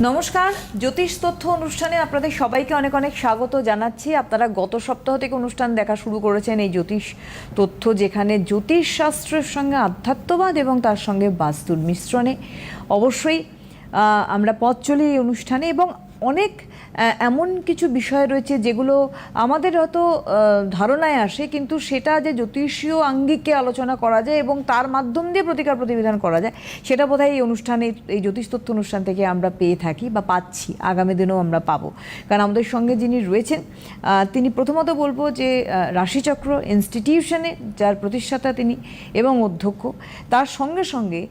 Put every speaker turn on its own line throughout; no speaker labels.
নমস্কার, জ্যোতিষ তথ্য অনুষ্ঠানে আপনাদের সবাইকে অনেক অনেক স্বাগত জানাচ্ছি। আপনারা গত সপ্তাহ থেকে অনুষ্ঠান দেখা শুরু করেছেন এই জ্যোতিষ তথ্য, যেখানে জ্যোতিষ শাস্ত্রের সঙ্গে আধ্যাত্মবাদ এবং তার সঙ্গে বাস্তুর মিশ্রণে অবশ্যই আমরা পথ চলি এই অনুষ্ঠানে। এবং অনেক এমন কিছু বিষয় রয়েছে যেগুলো আমাদের হয়তো ধারণায় আসে, কিন্তু সেটা যে জ্যোতিষীয় আঙ্গিকে আলোচনা করা যায় এবং তার মাধ্যম দিয়ে প্রতিকার প্রতিবিধান করা যায়, সেটা বোধহয় এই অনুষ্ঠানে, এই জ্যোতিষ তথ্য অনুষ্ঠান থেকে আমরা পেয়ে থাকি বা পাচ্ছি, আগামী দিনেও আমরা পাবো। কারণ আমাদের সঙ্গে যিনি রয়েছেন তিনি, প্রথমত বলবো যে রাশিচক্র ইনস্টিটিউশনে যার প্রতিষ্ঠাতা তিনি এবং অধ্যক্ষ, তার সঙ্গে সঙ্গে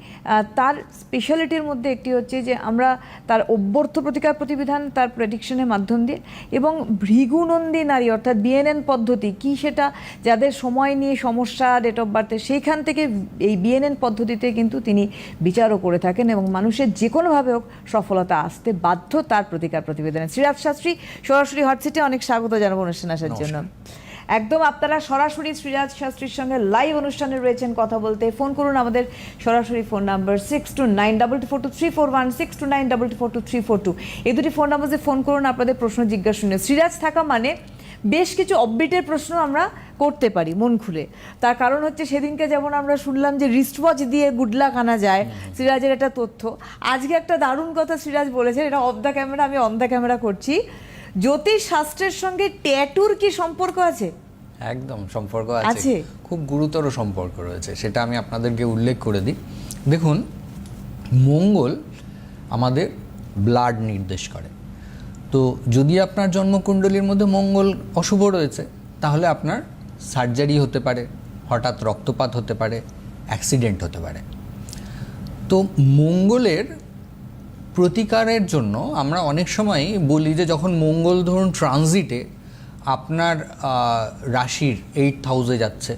তার স্পেশালিটির মধ্যে একটি হচ্ছে যে আমরা তার অভ্যর্থ প্রতিকার প্রতিবিধান, তার প্রেডিকশনের মাধ্যম দিয়ে, এবং ভৃগুনন্দী নারী অর্থাৎ বিএনএন পদ্ধতি কি, সেটা যাদের সময় নিয়ে সমস্যা, ডেট অফ বার্থে, সেইখান থেকে এই বিএনএন পদ্ধতিতে কিন্তু তিনি বিচারও করে থাকেন এবং মানুষের যে কোনোভাবে হোক সফলতা আসতে বাধ্য তার প্রতিকার প্রতিবেদনে। শ্রীরাজ শাস্ত্রী সরাসরি হটসিটে, অনেক স্বাগত জানাবো অনুষ্ঠানে আসার জন্য। একদম আপনারা সরাসরি শ্রীরাজ শাস্ত্রীর সঙ্গে লাইভ অনুষ্ঠানে রয়েছেন কথা বলতে। ফোন করুন, আমাদের সরাসরি ফোন নাম্বার 6292422341, 6292422342, এই দুটি ফোন নাম্বারে ফোন করুন, আপনাদের প্রশ্ন জিজ্ঞাসা শুনে। শ্রীরাজ থাকা মানে বেশ কিছু অববিটের প্রশ্ন আমরা করতে পারি মন খুলে। তার কারণ হচ্ছে সেদিনকে যেমন আমরা শুনলাম যে রিস্ট ওয়াচ দিয়ে গুড লাক আনা যায়, শ্রীরাজের একটা তথ্য। আজকে একটা দারুণ কথা শ্রীরাজ বলেছেন, এটা অফ দ্য ক্যামেরা, আমি অন দ্য ক্যামেরা করছি। জ্যোতিষ শাস্ত্রের সঙ্গে ট্যাটুর কি সম্পর্ক আছে?
একদম সম্পর্ক আছে, খুব গুরুতর সম্পর্ক রয়েছে, সেটা আমি আপনাদেরকে উল্লেখ করে দিই। দেখুন, মঙ্গল আমাদের ব্লাড নির্দেশ করে। তো যদি আপনার জন্মকুণ্ডলীর মধ্যে মঙ্গল অশুভ রয়েছে, তাহলে আপনার সার্জারি হতে পারে, হঠাৎ রক্তপাত হতে পারে, অ্যাক্সিডেন্ট হতে পারে। তো মঙ্গলের প্রতিকারের জন্য আমরা অনেক সময় বলি যে যখন মঙ্গল ধরুন ট্রানজিটে আপনার রাশির 8th হাউসে যাচ্ছে,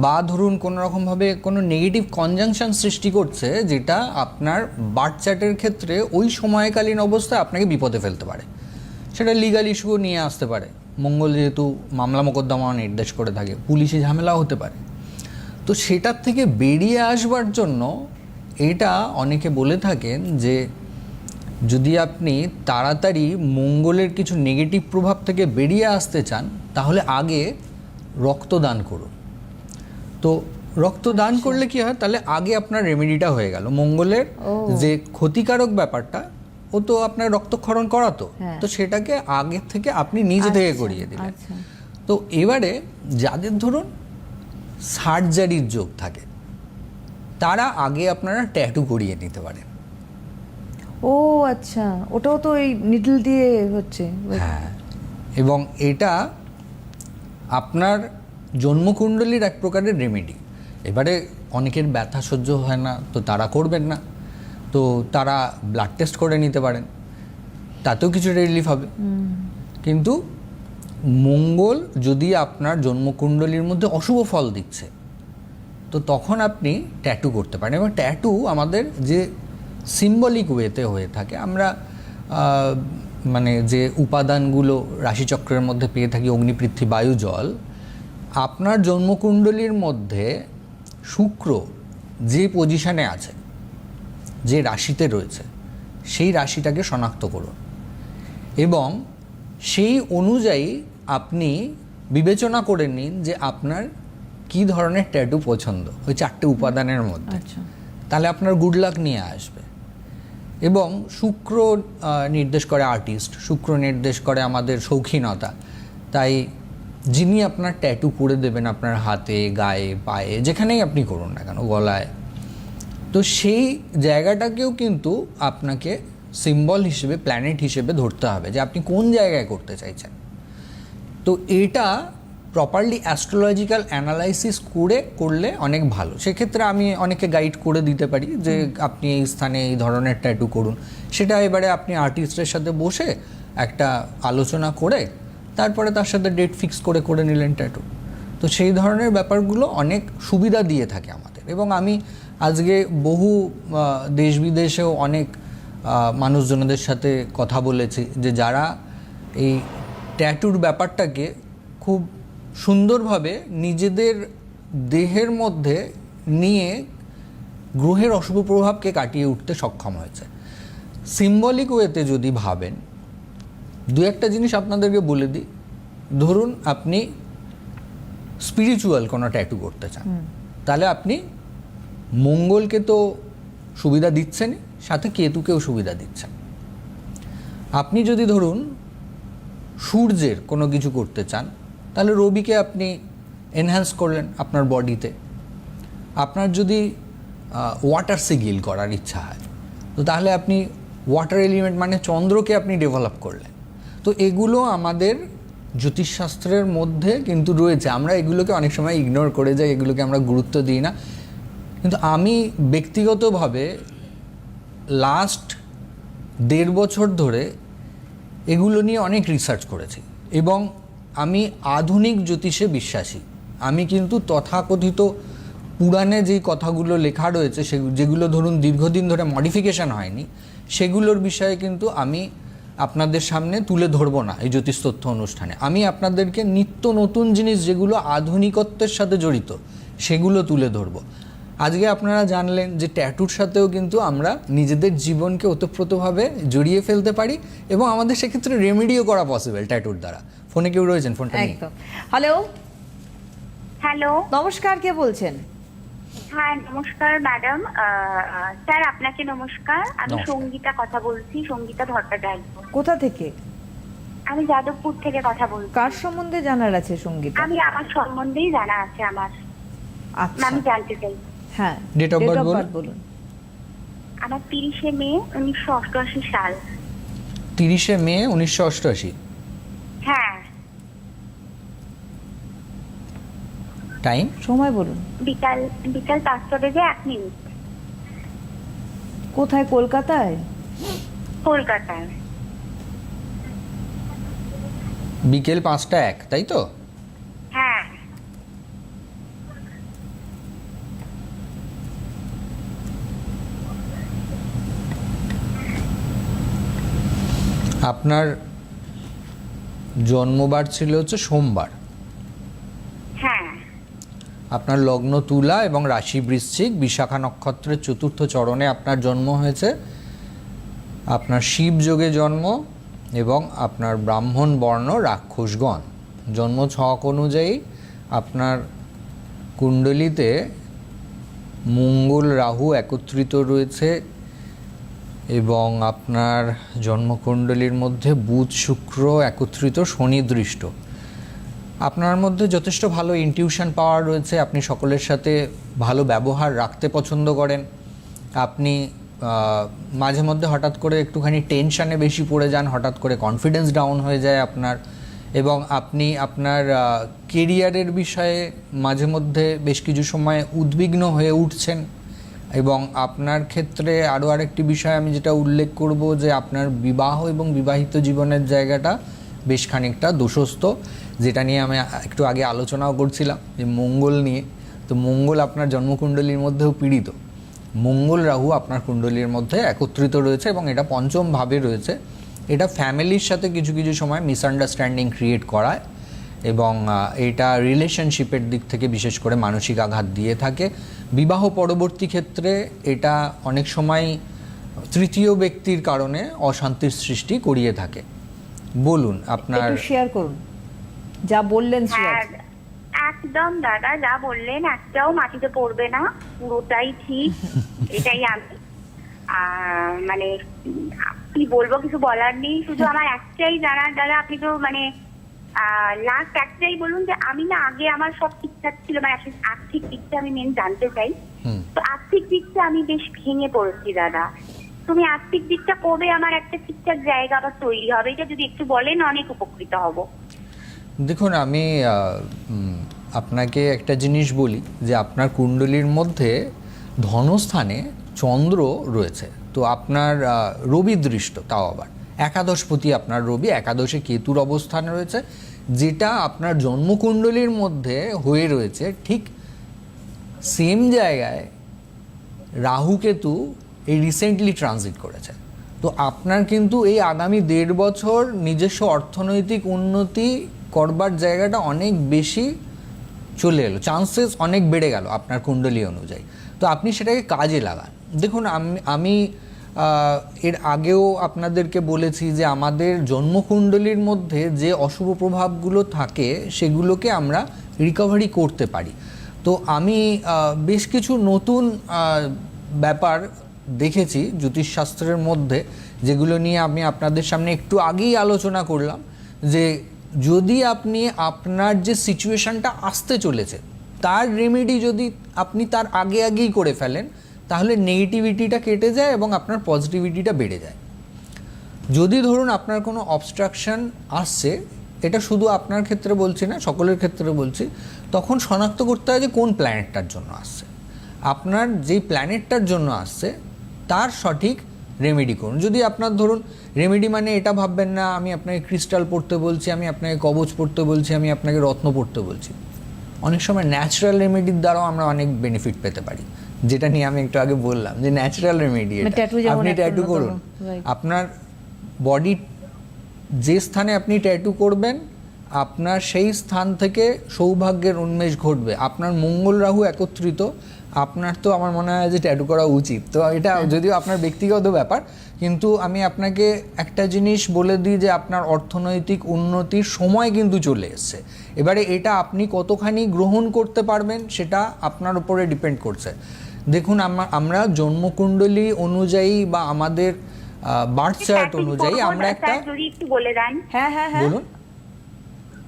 বা ধরুন কোনো রকমভাবে কোনো নেগেটিভ কনজাংশন সৃষ্টি করছে, যেটা আপনার বার্থ চার্টের ক্ষেত্রে ওই সময়কালীন অবস্থায় আপনাকে বিপদে ফেলতে পারে, সেটা লিগাল ইস্যুও নিয়ে আসতে পারে। মঙ্গল যেহেতু মামলা মোকদ্দমা নির্দেশ করে থাকে, পুলিশে ঝামেলাও হতে পারে। তো সেটার থেকে বেরিয়ে আসবার জন্য এটা অনেকে বলে থাকেন যে যদি আপনি তাড়াতাড়ি মঙ্গলের কিছু নেগেটিভ প্রভাব থেকে বেরিয়ে আসতে চান, তাহলে আগে রক্তদান করুন। তো রক্তদান করলে কি হয়, তাহলে আগে আপনার রেমেডিটা হয়ে গেল। মঙ্গলের যে ক্ষতিকারক ব্যাপারটা, ও তো আপনার রক্তক্ষরণ করাতো, তো সেটাকে আগে থেকে আপনি নিজে থেকে করিয়ে দিলেন। তো এবারে যাদের ধরুন সার্জারির যোগ থাকে, তারা আগে আপনারা ট্যাটু করিয়ে নিতে পারেন।
ও আচ্ছা, ওটাও তো এই নিডল দিয়ে হচ্ছে।
হ্যাঁ, এবং এটা আপনার জন্মকুণ্ডলীর এক প্রকারের রেমেডি। এবারে অনেকের ব্যথা সহ্য হয় না, তো তারা করবেন না, তো তারা ব্লাড টেস্ট করে নিতে পারেন, তাতেও কিছু রিলিফ হবে। কিন্তু মঙ্গল যদি আপনার জন্মকুণ্ডলীর মধ্যে অশুভ ফল দিচ্ছে, তো তখন আপনি ট্যাটু করতে পারেন। এবং ট্যাটু আমাদের যে সিম্বলিক ওয়েতে হয়ে থাকে, আমরা মানে যে উপাদানগুলো রাশিচক্রের মধ্যে পেয়ে থাকি, অগ্নি, পৃথ্বী, বায়ু, জল, আপনার জন্মকুণ্ডলীর মধ্যে শুক্র যে পজিশনে আছে, যে রাশিতে রয়েছে, সেই রাশিটাকে শনাক্ত করুন এবং সেই অনুযায়ী আপনি বিবেচনা করে নিন যে আপনার কি ধরনের ট্যাটু পছন্দ ওই 4টে উপাদানের মধ্যে। তাহলে আপনার গুড লাক নিয়ে আসবে। এবং শুক্র নির্দেশ করে আর্টিস্ট, শুক্র নির্দেশ করে আমাদের শৌখিনতা। তাই যিনি আপনার ট্যাটু করে দেবেন আপনার হাতে, গায়ে, পায়ে, যেখানেই আপনি করুন না কেন, গলায়, তো সেই জায়গাটাকেও কিন্তু আপনাকে সিম্বল হিসেবে, প্ল্যানেট হিসেবে ধরতে হবে যে আপনি কোন জায়গায় করতে চাইছেন। তো এটা প্রপারলি অ্যাস্ট্রোলজিক্যাল অ্যানালাইসিস করলে অনেক ভালো। সেক্ষেত্রে আমি অনেকে গাইড করে দিতে পারি যে আপনি এই স্থানে এই ধরনের ট্যাটু করুন। সেটা এবারে আপনি আর্টিস্টের সাথে বসে একটা আলোচনা করে তারপরে তার সাথে ডেট ফিক্স করে নিলেন ট্যাটু। তো সেই ধরনের ব্যাপারগুলো অনেক সুবিধা দিয়ে থাকে আমাদের। এবং আমি আজকে বহু দেশ বিদেশেও অনেক মানুষজনদের সাথে কথা বলেছি যে যারা এই ট্যাটুর ব্যাপারটাকে খুব সুন্দরভাবে নিজেদের দেহের মধ্যে নিয়ে গ্রহের অশুভ প্রভাবকে কাটিয়ে উঠতে সক্ষম হয়েছে। সিম্বলিক ওয়েতে যদি ভাবেন, দু একটা জিনিস আপনাদেরকে বলে দিই। ধরুন আপনি স্পিরিচুয়াল কোনো ট্যাটু করতে চান, তাহলে আপনি মঙ্গলকে তো সুবিধা দিচ্ছেন, সাথে কেতুকেও সুবিধা দিচ্ছেন। আপনি যদি ধরুন সূর্যের কোনো কিছু করতে চান, তাহলে রবিকে আপনি এনহ্যান্স করলেন আপনার বডিতে। আপনার যদি ওয়াটার সিগিল করার ইচ্ছা হয়, তো তাহলে আপনি ওয়াটার এলিমেন্ট মানে চন্দ্রকে আপনি ডেভেলপ করলেন। তো এগুলো আমাদের জ্যোতিষশাস্ত্রের মধ্যে কিন্তু রয়েছে। আমরা এগুলোকে অনেক সময় ইগনোর করে যাই, এগুলোকে আমরা গুরুত্ব দিই না। কিন্তু আমি ব্যক্তিগতভাবে লাস্ট 1.5 বছর ধরে এগুলো নিয়ে অনেক রিসার্চ করেছি এবং আমি আধুনিক জ্যোতিষে বিশ্বাসী। আমি কিন্তু তথাকথিত পুরাণে যেই কথাগুলো লেখা রয়েছে, যেগুলো ধরুন দীর্ঘদিন ধরে মডিফিকেশন হয়নি, সেগুলোর বিষয়ে কিন্তু আমি আপনাদের সামনে তুলে ধরবো না এই জ্যোতিষ তথ্য অনুষ্ঠানে। আমি আপনাদেরকে নিত্য নতুন জিনিস যেগুলো আধুনিকত্বের সাথে জড়িত সেগুলো তুলে ধরবো। আজকে আপনারা জানলেন যে ট্যাটুর সাথেও কিন্তু আমরা নিজেদের জীবনকে ওতপ্রোতভাবে জড়িয়ে ফেলতে পারি এবং আমাদের সেক্ষেত্রে রেমেডিও করা পসিবল ট্যাটুর দ্বারা। ফোনে কেউ রয়েছেন? ফোনটা নিয়ে।
একদম। হ্যালো,
হ্যালো,
নমস্কার, কে বলছেন?
হ্যাঁ নমস্কার ম্যাডাম। স্যার আপনাকে নমস্কার। আমি
নমস্কার।
সঙ্গীতা কথা বলছি, সঙ্গীতা ভট্টাচার্য।
কোথা থেকে?
আমি যাদবপুর থেকে কথা বলছি।
কার সম্বন্ধে জানার আছে সঙ্গীতা?
আমি আমার সম্বন্ধেই জানা আছে আমার।
আচ্ছা,
আমি জানতে চাই।
হ্যাঁ,
Date of birth বলুন।
বলুন।
আমার 30শে মে 1988 সাল।
30শে মে 1988।
হ্যাঁ,
টাইম?
সময় বলুন।
বিকাল 5টা বেজে 1 মিনিট।
কোথায়? কলকাতায়?
কলকাতায়।
বিকেল 5টা 1, তাই তো?
হ্যাঁ,
আপনার জন্মবার ছিল হচ্ছে সোমবার।
হ্যাঁ,
আপনার লগ্ন তুলা এবং রাশি বৃশ্চিক, বিশাখা নক্ষত্রের 4র্থ চরণে আপনার জন্ম হয়েছে। আপনার শিব যোগে জন্ম এবং আপনার ব্রাহ্মণ বর্ণ রাক্ষসগণ। জন্ম ছক অনুযায়ী আপনার কুণ্ডলিতে মঙ্গল রাহু একত্রিত রয়েছে এবং আপনার জন্মকুণ্ডলীর মধ্যে বুধ শুক্র একত্রিত, শনি দৃষ্ট। আপনার মধ্যে যথেষ্ট ভালো ইনটিউশন পাওয়ার রয়েছে। আপনি সকলের সাথে ভালো ব্যবহার রাখতে পছন্দ করেন। আপনি মাঝে মধ্যে হঠাৎ করে একটুখানি টেনশানে বেশি পড়ে যান, হঠাৎ করে কনফিডেন্স ডাউন হয়ে যায় আপনার, এবং আপনি আপনার কেরিয়ারের বিষয়ে মাঝে মধ্যে বেশ কিছু সময় উদ্বিগ্ন হয়ে উঠছেন। এবং আপনার ক্ষেত্রে আরও আরেকটি বিষয় আমি যেটা উল্লেখ করব, যে আপনার বিবাহ এবং বিবাহিত জীবনের জায়গাটা বেশ খানিকটা দোষস্থ, যেটা নিয়ে আমি একটু আগে আলোচনাও করছিলাম যে মঙ্গল নিয়ে। তো মঙ্গল আপনার জন্মকুণ্ডলীর মধ্যেও পীড়িত। মঙ্গল রাহু আপনার কুণ্ডলীর মধ্যে একত্রিত রয়েছে এবং এটা পঞ্চম ভাবে রয়েছে। এটা ফ্যামিলির সাথে কিছু কিছু সময় মিসআন্ডারস্ট্যান্ডিং ক্রিয়েট করায় এবং এটা রিলেশনশিপের দিক থেকে বিশেষ করে মানসিক আঘাত দিয়ে থাকে। বিবাহ পরবর্তী ক্ষেত্রে এটা অনেক সময় তৃতীয় ব্যক্তির কারণে অশান্তির সৃষ্টি করিয়ে থাকে। বলুন আপনার।
একটু শেয়ার করুন যা বললেন
হ্যাঁ,
সিরাজ।
একদম দাদা যা বললেন একটাও মাটিতে পড়বে না, পুরোটাই ঠিক। এটাই আমি মানে কি বলবো, কিছু বলার নেই। শুধু আমার একটাই জানার দাদা, আপনি তো মানে লাস্ট একটাই বলুন যে আমি না আগে আমার সব ঠিকঠাক ছিল, মানে আর্থিক দিকটা আমি মেন জানতে চাই। তো আর্থিক দিকটা আমি বেশ ভেঙে পড়েছি দাদা। তুমি আর্থিক দিকটা কবে আমার একটা ঠিকঠাক জায়গা আবার তৈরি হবে, এটা যদি একটু বলেন অনেক উপকৃত হব।
দেখুন, আমি আপনাকে একটা জিনিস বলি যে আপনার কুণ্ডলীর মধ্যে ধনস্থানে চন্দ্র রয়েছে। তো আপনার রবি দৃষ্ট, তাও আবার একাদশপতি আপনার রবি, একাদশে কেতুর অবস্থান রয়েছে, যেটা আপনার জন্মকুণ্ডলীর মধ্যে হয়ে রয়েছে। ঠিক সেম জায়গায় রাহু কেতু এই রিসেন্টলি ট্রানজিট করেছে। তো আপনার কিন্তু এই আগামী 1.5 বছর নিজস্ব অর্থনৈতিক উন্নতি করবার জায়গাটা অনেক বেশি চলে এলো, চান্সেস অনেক বেড়ে গেল আপনার কুণ্ডলী অনুযায়ী। তো আপনি সেটাকে কাজে লাগান। দেখুন, আমি এর আগেও আপনাদেরকে বলেছি যে আমাদের জন্মকুণ্ডলীর মধ্যে যে অশুভ প্রভাবগুলো থাকে সেগুলোকে আমরা রিকভারি করতে পারি। তো আমি বেশ কিছু নতুন ব্যাপার দেখেছি জ্যোতিষশাস্ত্রের মধ্যে, যেগুলো নিয়ে আমি আপনাদের সামনে একটু আগেই আলোচনা করলাম, যে যদি আপনি আপনার যে সিচুয়েশনটা আসতে চলেছে তার রেমেডি যদি আপনি তার আগেই করে ফেলেন, তাহলে নেগেটিভিটিটা কেটে যায় এবং আপনার পজিটিভিটিটা বেড়ে যায়। যদি ধরুন আপনার কোনো অবস্ট্রাকশন আসছে, এটা শুধু আপনার ক্ষেত্রে বলছি না, সকলের ক্ষেত্রে বলছি, তখন শনাক্ত করতে হয় যে কোন প্ল্যানেটটার জন্য আসছে। আপনার যেই প্ল্যানেটটার জন্য আসছে তার সঠিক রেমেডি করুন। যদি আপনার ধরুন রেমেডি মানে এটা ভাববেন না আমি আপনাকে ক্রিস্টাল পড়তে বলছি, আমি আপনাকে কবচ পড়তে বলছি, আমি আপনাকে রত্ন পড়তে বলছি। অনেক সময় ন্যাচারাল রেমেডির দ্বারাও আমরা অনেক বেনিফিট পেতে পারি, যেটা নিয়ে আমি একটু আগে বললাম যে ন্যাচারাল রেমেডি। আপনি ট্যাটু করুন, আপনার বডি যে স্থানে আপনি ট্যাটু করবেন আপনার সেই স্থান থেকে সৌভাগ্যের উন্মেষ ঘটবে। আপনার মঙ্গল রাহু একত্রিত, আপনার তো আমার মনে হয় যে ট্যাটু করা উচিত। তো এটা যদিও আপনার ব্যক্তিগত ব্যাপার, কিন্তু আমি আপনাকে একটা জিনিস বলে দিই যে আপনার অর্থনৈতিক উন্নতির সময় কিন্তু চলে এসছে। এবারে এটা আপনি কতখানি গ্রহণ করতে পারবেন সেটা আপনার উপরে ডিপেন্ড করছে। দেখুন আমরা জন্মকুণ্ডলী অনুযায়ী বা আমাদের বার্থ চার্ট অনুযায়ী আমরা একটা,
যদি একটু বলে দেন।
হ্যাঁ হ্যাঁ হ্যাঁ
বলুন।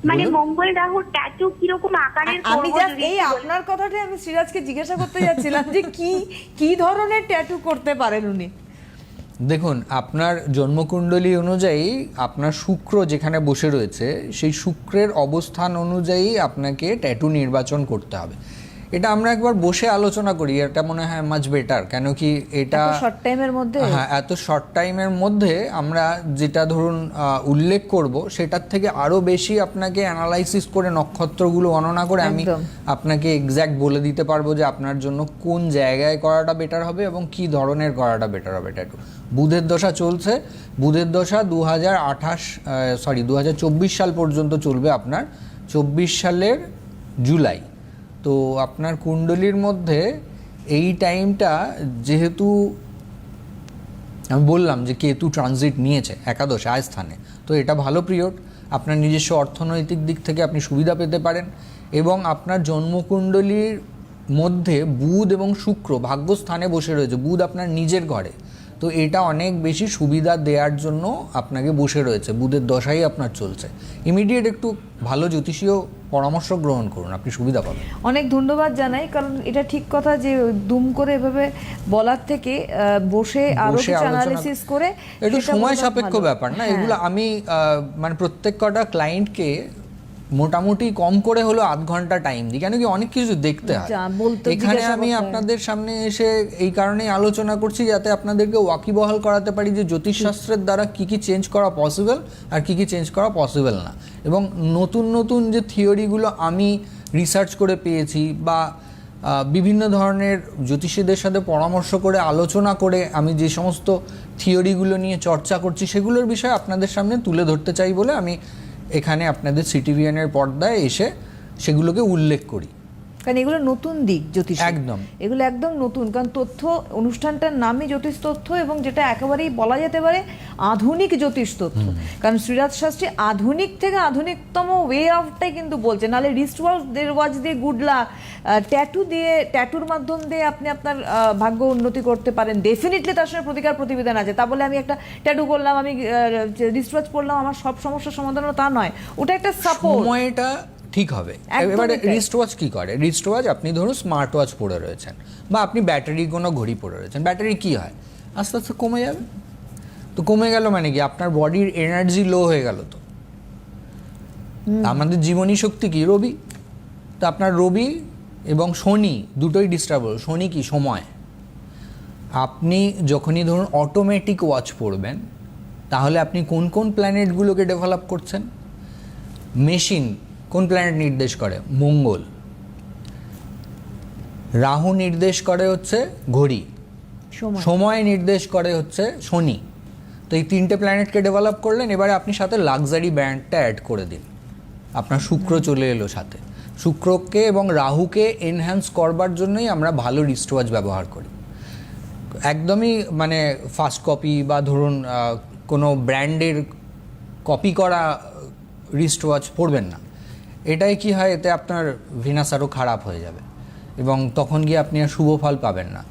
মানে মঙ্গল রাহুর ট্যাটু কিরকম আকারের
আমি
করব?
জাস্ট এই আপনার কথাটাই আমি সিরাজকে জিজ্ঞাসা করতে যাচ্ছিলাম যে কি ধরনের ট্যাটু করতে পারেন উনি।
দেখুন আপনার জন্মকুণ্ডলী অনুযায়ী আপনার শুক্র যেখানে বসে রয়েছে সেই শুক্রের অবস্থান অনুযায়ী আপনাকে ট্যাটু নির্বাচন করতে হবে। এটা আমরা একবার বসে আলোচনা করি, এটা মনে হয় মাচ বেটার। কেন কি এটা
শর্ট টাইমের মধ্যে,
হ্যাঁ এত শর্ট টাইমের মধ্যে আমরা যেটা ধরুন উল্লেখ করব সেটার থেকে আরো বেশি আপনাকে অ্যানালাইসিস করে নক্ষত্রগুলো গণনা করে আমি আপনাকে এক্স্যাক্ট বলে দিতে পারবো যে আপনার জন্য কোন জায়গায় করাটা বেটার হবে এবং কি ধরনের করাটা বেটার হবে। ট্যাটু বুধের দশা চলছে, বুধের দশা 2024 সাল পর্যন্ত চলবে, আপনার 24 সালের জুলাই। তো আপনার কুণ্ডলীর মধ্যে এই টাইমটা যেহেতু আমি বললাম যে কেতু ট্রানজিট নিয়েছে একাদশ আয় স্থানে, তো এটা ভালো পিরিয়ড। আপনার নিজস্ব অর্থনৈতিক দিক থেকে আপনি সুবিধা পেতে পারেন এবং আপনার জন্মকুণ্ডলীর মধ্যে বুধ এবং শুক্র ভাগ্যস্থানে বসে রয়েছে, বুধ আপনার নিজের ঘরে, তো এটা অনেক বেশি সুবিধা দেওয়ার জন্য আপনাকে বসে রয়েছে, বুধের দশাই আপনার চলছে। ইমিডিয়েট একটু ভালো জ্যোতিষীয় পরামর্শ গ্রহণ করুন, আপনি সুবিধা পাবেন।
অনেক ধন্যবাদ জানাই, কারণ এটা ঠিক কথা যে দুম করে এভাবে বলার থেকে বসে আরো কিছু অ্যানালিসিস করে,
একটু সময় সাপেক্ষ ব্যাপার না এগুলো। আমি মানে প্রত্যেক কটা ক্লায়েন্টকে মোটামুটি কম করে হলো আধ ঘন্টা টাইম দিই, কেন কি অনেক কিছু দেখতে হয়। এখানে আমি আপনাদের সামনে এসে এই কারণেই আলোচনা করছি যাতে আপনাদেরকে ওয়াকিবহাল করাতে পারি যে জ্যোতিষশাস্ত্রের দ্বারা কি কি চেঞ্জ করা পসিবল আর কি কি চেঞ্জ করা পসিবল না। এবং নতুন নতুন যে থিওরিগুলো আমি রিসার্চ করে পেয়েছি বা বিভিন্ন ধরনের জ্যোতিষীদের সাথে পরামর্শ করে আলোচনা করে আমি যে সমস্ত থিওরিগুলো নিয়ে চর্চা করছি সেগুলোর বিষয়ে আপনাদের সামনে তুলে ধরতে চাই বলে আমি এখানে আপনাদের সিটিভিএনের পর্দায় এসে সেগুলোকে উল্লেখ করি।
কারণ এগুলো নতুন দিক জ্যোতিষ,
একদম
এগুলো একদম নতুন। কারণ তথ্য অনুষ্ঠানটার নামই জ্যোতিষ তথ্য, এবং যেটা একেবারেই বলা যেতে পারে আধুনিক জ্যোতিষ তথ্য। কারণ শ্রীরাজ শাস্ত্রী আধুনিক থেকে আধুনিকতম ওয়ে অফটাই কিন্তু বলছে, নাহলে রিস্ট ওয়াচ দিয়ে গুড লাক, ট্যাটু দিয়ে, ট্যাটুর মাধ্যম দিয়ে আপনি আপনার ভাগ্য উন্নতি করতে পারেন, ডেফিনেটলি তার সঙ্গে প্রতিকার প্রতিবিধান আছে। তা বলে আমি একটা ট্যাটু করলাম, আমি রিস্ট ওয়াচ পড়লাম, আমার সব সমস্যার সমাধান তা নয়, ওটা একটা সাপোর্ট।
সময়টা ঠিক হবে। এবারে রিস্ট ওয়াচ কি করে? রিস্ট ওয়াচ আপনি ধরুন স্মার্ট ওয়াচ পরে রয়েছেন বা আপনি ব্যাটারি কোনো ঘড়ি পরে রয়েছেন, ব্যাটারি কি হয় আস্তে আস্তে কমে যাবে। তো কমে গেল মানে কি আপনার বডির এনার্জি লো হয়ে গেল। তো আমাদের জীবনী শক্তি কি? রবি। তো আপনার রবি এবং শনি দুটোই ডিস্টার্ব হলো। শনি কি? সময়। আপনি যখনই ধরুন অটোমেটিক ওয়াচ পড়বেন তাহলে আপনি কোন কোন প্ল্যানেটগুলোকে ডেভেলপ করছেন? মেশিন কোন প্ল্যানেট নির্দেশ করে? মঙ্গল। রাহু নির্দেশ করে হচ্ছে ঘড়ি, সময় নির্দেশ করে হচ্ছে শনি। তো এই তিনটে প্ল্যানেটকে ডেভেলপ করলেন, এবারে আপনি সাথে লাক্সারি ব্যান্ডটা অ্যাড করে দিন, আপনার শুক্র চলে এলো সাথে। শুক্রকে এবং রাহুকে এনহ্যান্স করবার জন্যই আমরা ভালো রিস্ট ওয়াচ ব্যবহার করি। একদমই মানে ফার্স্ট কপি বা ধরুন কোনো ব্র্যান্ডের কপি করা রিস্ট ওয়াচ পরবেন না। এটাই কি হয়, এতে আপনার ভিনাস আরও খারাপ হয়ে যাবে এবং তখন গিয়ে আপনি আর শুভ ফল পাবেন না।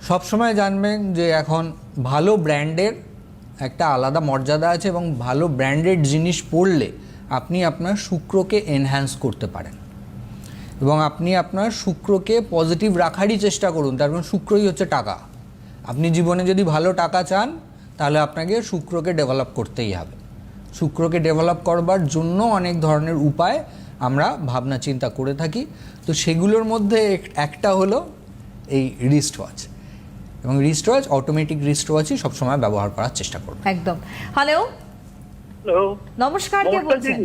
সবসময় জানবেন যে এখন ভালো ব্র্যান্ডের একটা আলাদা মর্যাদা আছে এবং ভালো ব্র্যান্ডেড জিনিস পরলে আপনি আপনার শুক্রকে এনহ্যান্স করতে পারেন এবং আপনি আপনার শুক্রকে পজিটিভ রাখারই চেষ্টা করুন। তার কারণ শুক্রই হচ্ছে টাকা। আপনি জীবনে যদি ভালো টাকা চান তাহলে আপনাকে শুক্রকে ডেভেলপ করতেই হবে। শুক্রকে ডেভেলপ করবার জন্য অনেক ধরনের উপায় আমরা ভাবনা চিন্তা করে থাকি। তো সেগুলোর মধ্যে একটা হলো এই রিস্ট ওয়াচ, এবং রিস্ট ওয়াচ অটোমেটিক রিস্ট ওয়াচই সবসময় ব্যবহার করার চেষ্টা করুন।
একদম। হ্যালো,
হ্যালো,
নমস্কার, কে বলছেন?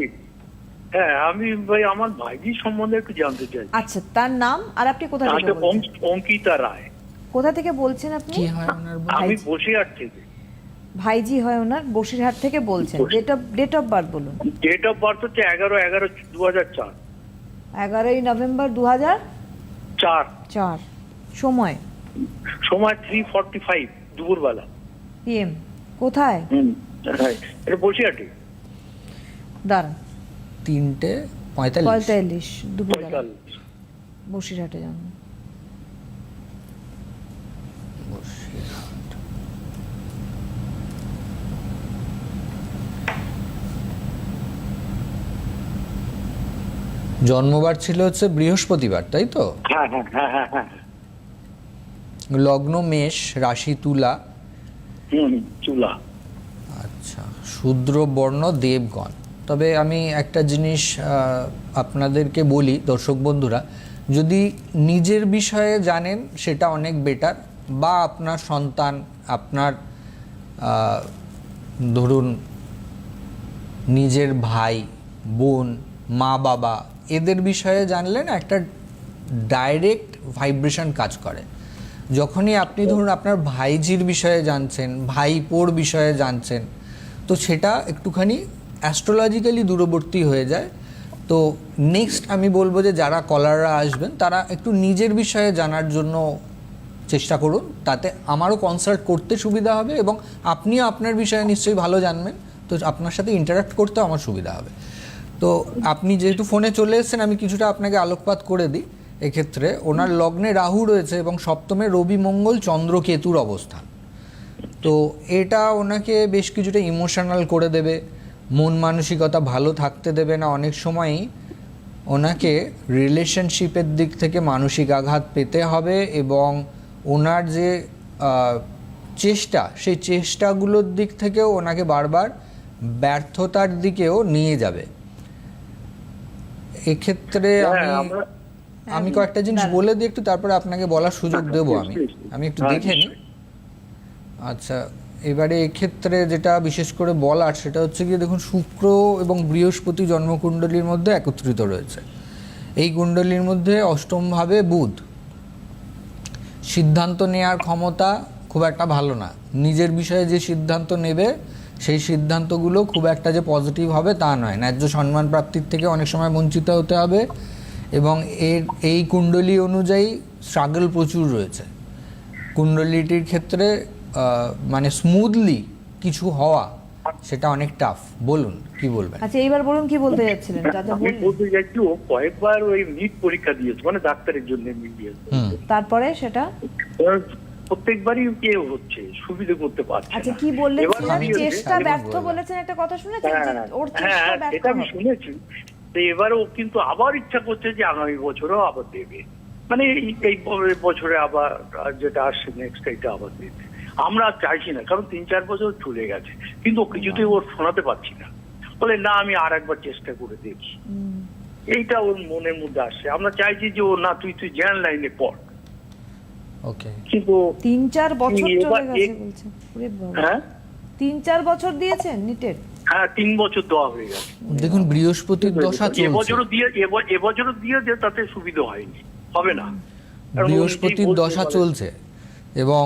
হ্যাঁ, আমি ভাই আমার ভাইজি সম্বন্ধে একটু জানতে চাই।
আচ্ছা, তার নাম আর আপনি কোথা থেকে বলছেন?
অঙ্কিতা রায়।
কোথা থেকে বলছেন আপনি?
কি হয় ওনার?
আমি বসিরহাট থেকে।
ভাইজি হয় ওনার, বসিরহাট থেকে বলছেন। ডেট অফ বার্থ বলুন।
ডেট অফ বার্থ হচ্ছে 11/11/2004।
11ই নভেম্বর 2004। সময়
3:45 দুপুরবেলা।
PM। কোথায়?
হ্যাঁ, এটা বসিরহাটে।
দাঁড়ান,
3:45
দুপুরবেলা বসিরহাটে যান।
জন্মবার ছিল হচ্ছে বৃহস্পতিবার, তাই তো?
হ্যাঁ হ্যাঁ হ্যাঁ হ্যাঁ হ্যাঁ।
লগ্ন মেষ, রাশি তুলা।
চুলা।
আচ্ছা, শূদ্র বর্ণ, দেবগণ। তবে আমি একটা জিনিস আপনাদেরকে বলি, দর্শক বন্ধুরা, যদি নিজের বিষয়ে জানেন সেটা অনেক বেটার, বা আপনার সন্তান, আপনার ধরুন নিজের ভাই বোন, মা বাবা, এদের বিষয়ে জানলেন একটা ডাইরেক্ট ভাইব্রেশন কাজ করে। যখনই আপনি ধরুন আপনার ভাইজির বিষয়ে জানছেন, ভাইপোর বিষয়ে জানছেন, তো সেটা একটুখানি অ্যাস্ট্রোলজিক্যালি দূরবর্তী হয়ে যায়। তো নেক্সট আমি বলবো যে যারা কলাররা আসবেন তারা একটু নিজের বিষয়ে জানার জন্য চেষ্টা করুন, তাতে আমারও কনসাল্ট করতে সুবিধা হবে এবং আপনিও আপনার বিষয়ে নিশ্চয়ই ভালো জানবেন, তো আপনার সাথে ইন্টারাক্ট করতেও আমার সুবিধা হবে। তো আপনি যেহেতু ফোনে চলে এসেছেন, আমি কিছুটা আপনাকে আলোকপাত করে দিই। এক্ষেত্রে ওনার লগ্নে রাহু রয়েছে এবং সপ্তমে রবি মঙ্গল চন্দ্র কেতুর অবস্থান। তো এটা ওনাকে বেশ কিছুটা ইমোশনাল করে দেবে, মন মানসিকতা ভালো থাকতে দেবে না। অনেক সময়ই ওনাকে রিলেশনশিপের দিক থেকে মানসিক আঘাত পেতে হবে এবং ওনার যে চেষ্টা, সেই চেষ্টাগুলোর দিক থেকেও ওনাকে বারবার ব্যর্থতার দিকেও নিয়ে যাবে। এক্ষেত্রে আমি কয়েকটা জিনিস বলে দিই একটু, তারপরে আপনাকে বলার সুযোগ দেবো। আমি একটু দেখে নিই। আচ্ছা, এবারে এক্ষেত্রে যেটা বিশেষ করে বলার সেটা হচ্ছে গিয়ে দেখুন, শুক্র এবং বৃহস্পতি জন্মকুণ্ডলীর মধ্যে একত্রিত রয়েছে। এই কুণ্ডলীর মধ্যে অষ্টমভাবে বুধ। সিদ্ধান্ত নেওয়ার ক্ষমতা খুব একটা ভালো না। নিজের বিষয়ে যে সিদ্ধান্ত নেবে সেই সিদ্ধান্তগুলো খুব একটা যে পজিটিভ হবে তা নয়। ন্যায্য সম্মান প্রাপ্তির থেকে অনেক সময় বঞ্চিত হতে হবে এবং এই কুণ্ডলী অনুযায়ী স্ট্রাগল প্রচুর রয়েছে। কুণ্ডলীটির ক্ষেত্রে মানে স্মুথলি কিছু হওয়া সেটা অনেক টাফ। বলুন কি বলবেন?
আচ্ছা, এইবার বলুন কি বলতে যাচ্ছিলেন।
আমি বলতে যাচ্ছি, ও কয়েকবার ওই নিট পরীক্ষা দিয়েছে, মানে ডাক্তারের জন্য নিট দিয়েছে।
তারপরে সেটা
প্রত্যেকবারই কে হচ্ছে, সুবিধা করতে পারছে।
আচ্ছা, কি বললেন? চেষ্টা ব্যর্থ বলেছেন, একটা কথা শুনেছেন? ওর চেষ্টা ব্যর্থ।
এটা আমি শুনেছি। তো এবার ও কিন্তু আবার ইচ্ছা করছে যে আগামী বছরও আবার দেবে, মানে এই বছরে আবার যেটা আসছে নেক্সট, এটা আবার দেবে। আমরা চাইছি না, কারণ 3-4 বছর চলে গেছে, কিন্তু কিছুতেই ওর শোনাতে পারছি না। বলে না, আমি আর একবার চেষ্টা করে দেখি। এইটা ওর মনের মধ্যে আসছে। আমরা চাইছি যে ও না, তুই জ্ঞান লাইনে পড়।
ওকে,
কিন্তু
3-4 বছর চলে গেছে বলছেন?
হ্যাঁ,
3-4 বছর দিয়েছেন নিটের?
হ্যাঁ, 3 বছর দেওয়া হয়ে গেছে।
দেখুন বৃহস্পতির দশা চলছে।
এবছরও দিয়ে তাতে সুবিধা হয়নি, হবে না।
বৃহস্পতির দশা চলছে এবং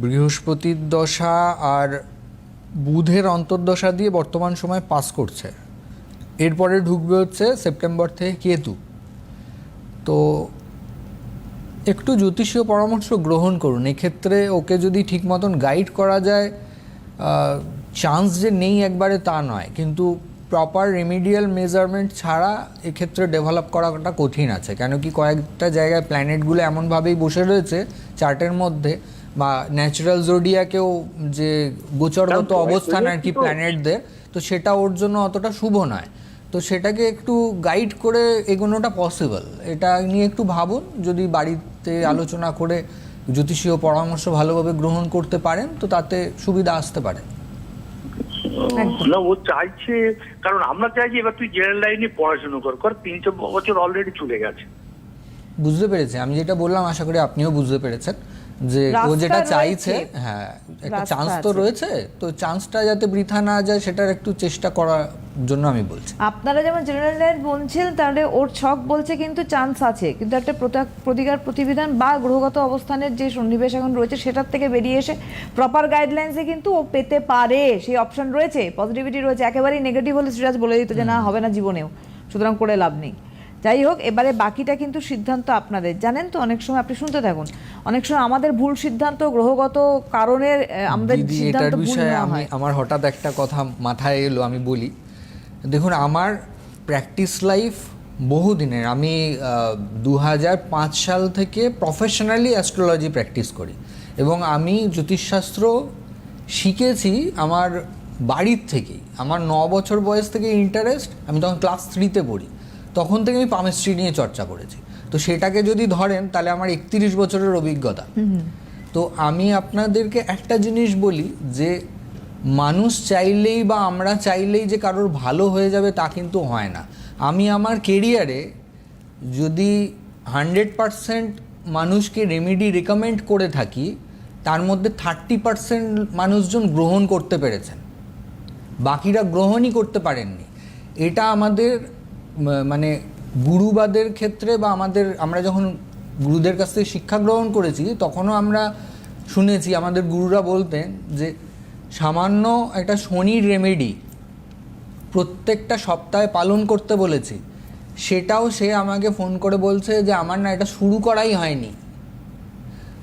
বৃহস্পতির দশা আর বুধের অন্তর্দশা দিয়ে বর্তমান সময় পাস করছে। এরপরে ঢুকবে হচ্ছে সেপ্টেম্বর থেকে কেতু। তো একটু জ্যোতিষীয় পরামর্শ গ্রহণ করুন। এক্ষেত্রে ওকে যদি ঠিক মতন গাইড করা যায়, চান্স যে নেই একবারে তা নয়, কিন্তু প্রপার রেমিডিয়াল মেজারমেন্ট ছাড়া এক্ষেত্রে ডেভেলপ করাটা কঠিন আছে। কেন কি কয়েকটা জায়গায় প্ল্যানেটগুলো এমনভাবেই বসে রয়েছে চার্টের মধ্যে, বা ন্যাচারাল জোডিয়াকেও যে গোচরগত অবস্থান আর কি প্ল্যানেটদের, তো সেটা ওর জন্য অতটা শুভ নয়। তো সেটাকে একটু গাইড করে এগোনোটা পসিবল। এটা নিয়ে একটু ভাবুন, যদি বাড়িতে আলোচনা করে জ্যোতিষীয় পরামর্শ ভালোভাবে গ্রহণ করতে পারেন তো তাতে সুবিধা আসতে পারে।
না, ও চাইছে, কারণ আমরা চাইছি এবার তুই জেনারেল লাইনে পড়াশোনা কর 3-4 বছর অলরেডি চলে গেছে।
বুঝতে পেরেছি, আমি যেটা বললাম আশা করি আপনিও বুঝতে পেরেছেন যে ও
রাস্তা
যেটা
রয়েছে।
চাইছে, হ্যাঁ একটা
রাস্তা
চান্স তো
আছে।
রয়েছে, তো চান্সটা যাতে বৃথা না যায় সেটার একটু চেষ্টা করার জন্য আমি বলছি।
আপনারা যেমন জেনারেল লাইন বলছেন, তাহলে ওর ছক বলছে কিন্তু চান্স আছে, কিন্তু একটা প্রতিকার প্রতিবিধান বা গ্রহগত অবস্থানের যে সন্নিবেশ এখন রয়েছে সেটার থেকে বেরিয়ে এসে প্রপার গাইডলাইন্সে কিন্তু ও পেতে পারে, সেই অপশন রয়েছে, পজিটিভিটি রয়েছে। একেবারেই নেগেটিভ হলে সিরাজ বলে দিত যে না হবে না জীবনেও, সুতরাং করে লাভ নেই। যাই হোক, এবারে বাকিটা কিন্তু সিদ্ধান্ত আপনাদের। জানেন তো, অনেক সময় আপনি শুনতে থাকুন, অনেক সময় আমাদের ভুল সিদ্ধান্ত গ্রহগত কারণের আমাদের
দিদি,
সিদ্ধান্ত
এটার
ভুল
বিষয়ে
নেওয়া
আমি
হয়।
আমার হঠাৎ একটা কথা মাথায় এলো, আমি বলি। দেখুন, আমার প্র্যাকটিস লাইফ বহুদিনের। আমি 2005 সাল থেকে প্রফেশনালি অ্যাস্ট্রোলজি প্র্যাকটিস করি, এবং আমি জ্যোতিষশাস্ত্র শিখেছি আমার বাড়ির থেকেই। আমার 9 বছর বয়স থেকে ইন্টারেস্ট, আমি তখন ক্লাস 3-তে পড়ি, তখন থেকে আমি পামিস্ট্রি নিয়ে চর্চা করেছি। তো সেটাকে যদি ধরেন তাহলে আমার 31 বছরের অভিজ্ঞতা। তো আমি আপনাদেরকে একটা জিনিস বলি যে মানুষ চাইলেই বা আমরা চাইলেই যে কারোর ভালো হয়ে যাবে তা কিন্তু হয় না। আমি আমার কেরিয়ারে যদি 100% মানুষকে রেমেডি রেকমেন্ড করে থাকি, তার মধ্যে 30% মানুষজন গ্রহণ করতে পেরেছেন, বাকিরা গ্রহণই করতে পারেননি। এটা আমাদের মানে গুরুবাদের ক্ষেত্রে বা আমরা যখন গুরুদের কাছ থেকে শিক্ষা গ্রহণ করেছি তখনও আমরা শুনেছি, আমাদের গুরুরা বলতেন যে সামান্য একটা শনির রেমেডি প্রত্যেকটা সপ্তাহে পালন করতে বলেছি, সেটাও সে আমাকে ফোন করে বলছে যে আমার না এটা শুরু করাই হয়নি।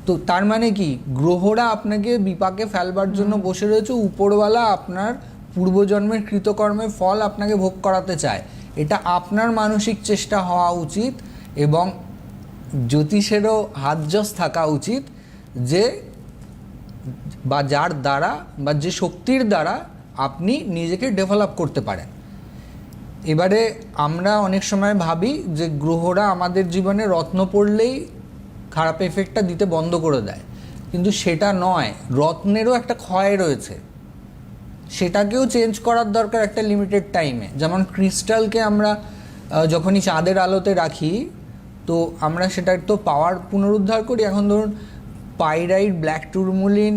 তো তার মানে কি, গ্রহরা আপনাকে বিপাকে ফেলবার জন্য বসে রয়েছে, উপরওয়ালা আপনার পূর্বজন্মের কৃতকর্মের ফল আপনাকে ভোগ করাতে চায়। এটা আপনার মানসিক চেষ্টা হওয়া উচিত, এবং জ্যোতিষেরও হাতজস থাকা উচিত যে বা যার দ্বারা বা যে শক্তির দ্বারা আপনি নিজেকে ডেভেলপ করতে পারেন। এবারে আমরা অনেক সময় ভাবি যে গ্রহরা আমাদের জীবনে রত্ন পড়লেই খারাপ এফেক্টটা দিতে বন্ধ করে দেয়, কিন্তু সেটা নয়। রত্নেরও একটা ক্ষয় রয়েছে, সেটাকেও চেঞ্জ করার দরকার একটা লিমিটেড টাইমে। যেমন ক্রিস্টালকে আমরা যখনই চাঁদের আলোতে রাখি তো আমরা সেটার তো পাওয়ার পুনরুদ্ধার করি। এখন ধরুন পাইরাইট, ব্ল্যাক টুরমুলিন,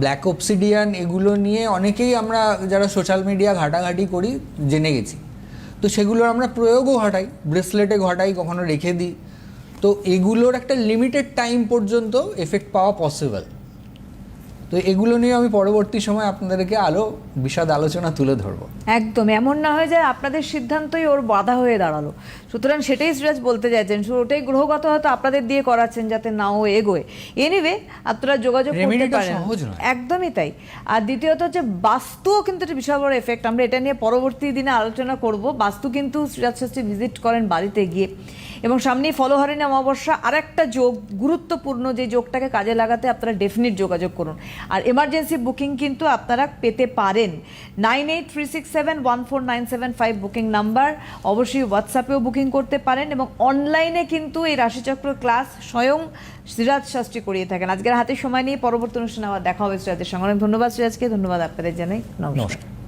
ব্ল্যাক অবসিডিয়ান, এগুলো নিয়ে অনেকেই আমরা যারা সোশ্যাল মিডিয়া ঘাটাঘাটি করি জেনে গেছি। তো সেগুলোর আমরা প্রয়োগও ঘটাই, ব্রেসলেটে ঘটাই, কখনো রেখে দিই। তো এগুলোর একটা লিমিটেড টাইম পর্যন্ত এফেক্ট পাওয়া পসিবল। তো এগুলো নিয়ে আমি পরবর্তী সময় আপনাদেরকে বিশদ আলোচনা তুলে ধরবো।
একদম, এমন না হয়ে যায় আপনাদের সিদ্ধান্তই ওর বাধা হয়ে দাঁড়ালো। সুতরাং সেটাই সিরাজ বলতে চাইছেন, ওটাই গ্রহগত হয়তো আপনাদের দিয়ে করাচ্ছেন যাতে না ও এগোয়। এনিওয়ে, আপনারা যোগাযোগ করতে
রেমেডিটা
পারেন।
সহজ নয়।
একদমই তাই। আর দ্বিতীয়ত হচ্ছে বাস্তুও কিন্তু একটা বিশাল বড় এফেক্ট। আমরা এটা নিয়ে পরবর্তী দিনে আলোচনা করব। বাস্তু কিন্তু সিরাজ শাস্ত্রী ভিজিট করেন বাড়িতে গিয়ে, এবং সামনেই ফলহরিণী অমাবস্যা, আর একটা যোগ গুরুত্বপূর্ণ, যে যোগটাকে কাজে লাগাতে আপনারা ডেফিনিট যোগাযোগ করুন। আর এমার্জেন্সি বুকিং কিন্তু আপনারা পেতে পারেন। 9836714975 বুকিং নাম্বার। অবশ্যই হোয়াটসঅ্যাপেও বুকিং করতে পারেন, এবং অনলাইনে কিন্তু এই রাশিচক্র ক্লাস স্বয়ং সিরাজ শাস্ত্রী করিয়ে থাকেন। আজকের হাতে সময় নিয়ে পরবর্তী অনুষ্ঠানে আবার দেখা হবে সিরাজের সঙ্গে। অনেক ধন্যবাদ সিরাজকে, ধন্যবাদ আপনাদের জানাই, নমস্কার।